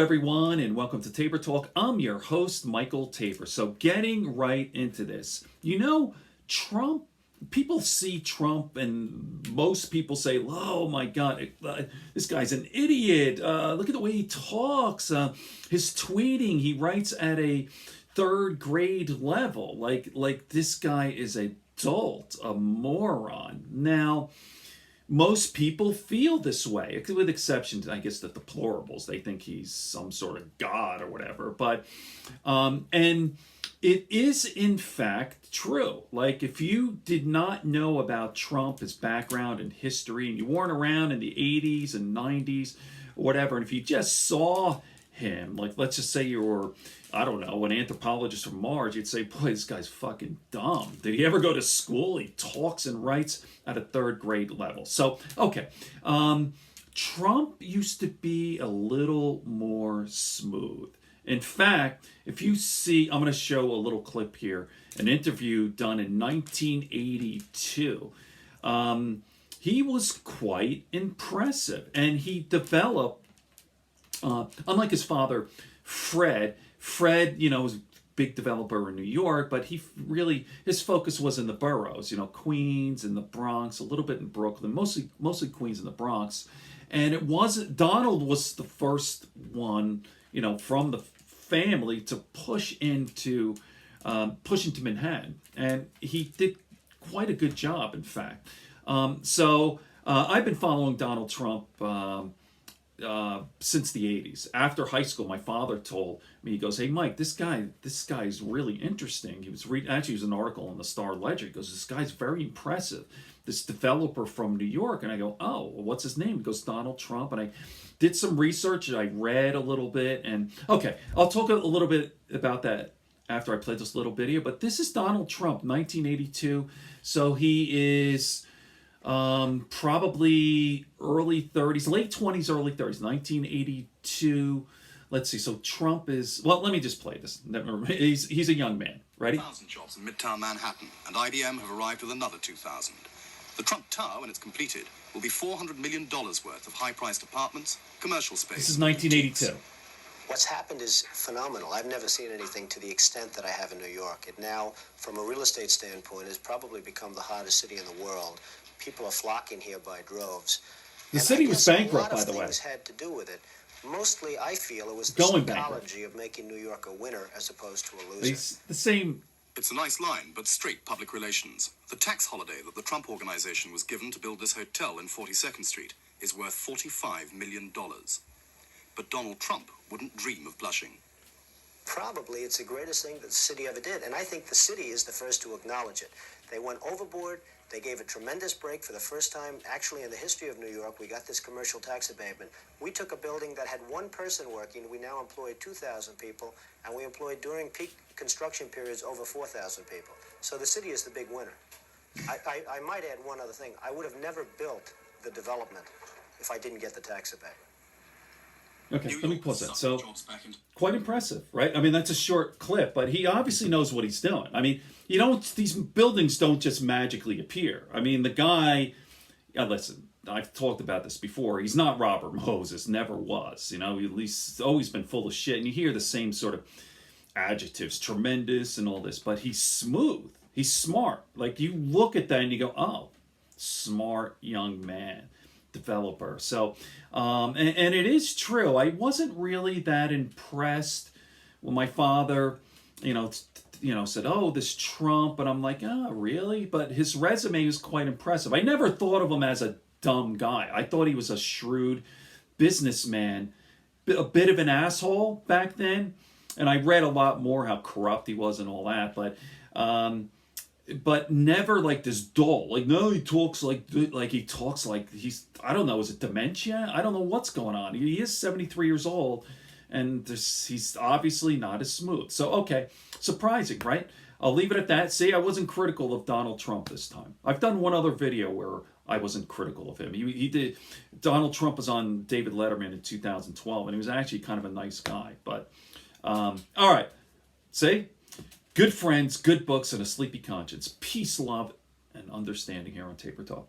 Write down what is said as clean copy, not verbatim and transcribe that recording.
everyone, and welcome to Tabor Talk. I'm your host, Michael Tabor. So getting right into this. You know, Trump, people see Trump and most people say, oh my God, this guy's an idiot. Look at the way he talks. His tweeting, he writes at a third grade level. Like this guy is a dolt, a moron. Now, most people feel this way, with exceptions, I guess, the deplorables. They think he's some sort of god or whatever. But, and it is in fact true. Like, if you did not know about Trump, his background and history, and you weren't around in the 80s and 90s or whatever, and if you just saw him, like, let's just say you were, I don't know, an anthropologist from Mars, you'd say, boy, this guy's fucking dumb. Did he ever go to school? He talks and writes at a third grade level. So, okay. Trump used to be a little more smooth. In fact, if you see, I'm going to show a little clip here, an interview done in 1982. He was quite impressive, and he developed, unlike his father, Fred, you know, was a big developer in New York, but he really, his focus was in the boroughs, you know, Queens and the Bronx, a little bit in Brooklyn, mostly Queens and the Bronx. And it wasn't, Donald was the first one, you know, from the family to push into Manhattan. And he did quite a good job, in fact. So I've been following Donald Trump since the 80s. After high school, my father told me, he goes, hey, Mike, this guy's really interesting. He was actually, it was an article in the Star Ledger. He goes, this guy's very impressive. This developer from New York. And I go, oh, well, what's his name? He goes, Donald Trump. And I did some research. I read a little bit. And okay, I'll talk a little bit about that after I play this little video. But this is Donald Trump, 1982. So he is probably early 30s, late 20s, early 30s, 1982. Let's see. So Trump is, well, let me just play this. He's a young man. Ready? 2,000 jobs in Midtown Manhattan, and IBM have arrived with another 2,000. The Trump Tower, when it's completed, will be $400 million worth of high-priced apartments, commercial space. This is 1982. What's happened is phenomenal. I've never seen anything to the extent that I have in New York. It now, from a real estate standpoint, has probably become the hottest city in the world. People are flocking here by droves. The city was bankrupt, by the way. A lot of things had to do with it. Mostly, I feel, it was the psychology of making New York a winner as opposed to a loser. It's the same. It's a nice line, but straight public relations. The tax holiday that the Trump Organization was given to build this hotel in 42nd Street is worth $45 million. But Donald Trump wouldn't dream of blushing. Probably it's the greatest thing that the city ever did, and I think the city is the first to acknowledge it. They went overboard. They gave a tremendous break for the first time, actually, in the history of New York. We got this commercial tax abatement. We took a building that had one person working. We now employ 2,000 people, and we employed during peak construction periods over 4,000 people. So the city is the big winner. I might add one other thing. I would have never built the development if I didn't get the tax abatement. Okay, let me pause that. So, quite impressive, right? I mean, that's a short clip, but he obviously knows what he's doing. I mean, these buildings don't just magically appear. I mean, the guy, listen, I've talked about this before. He's not Robert Moses, never was. You know, at least he's always been full of shit. And you hear the same sort of adjectives, tremendous and all this, but he's smooth. He's smart. Like, you look at that and you go, oh, smart young man. Developer. So, and it is true. I wasn't really that impressed when my father, said, "Oh, this Trump," and I'm like, "Oh, really?" But his resume was quite impressive. I never thought of him as a dumb guy. I thought he was a shrewd businessman, a bit of an asshole back then. And I read a lot more how corrupt he was and all that, but never like this dull. Like, no, he talks like he's, I don't know, is it dementia? I don't know what's going on. He is 73 years old, and he's obviously not as smooth. So, okay, surprising, right? I'll leave it at that. See, I wasn't critical of Donald Trump this time. I've done one other video where I wasn't critical of him. He did. Donald Trump was on David Letterman in 2012, and he was actually kind of a nice guy. But, all right, see? Good friends, good books, and a sleepy conscience. Peace, love, and understanding here on Tabor Talk.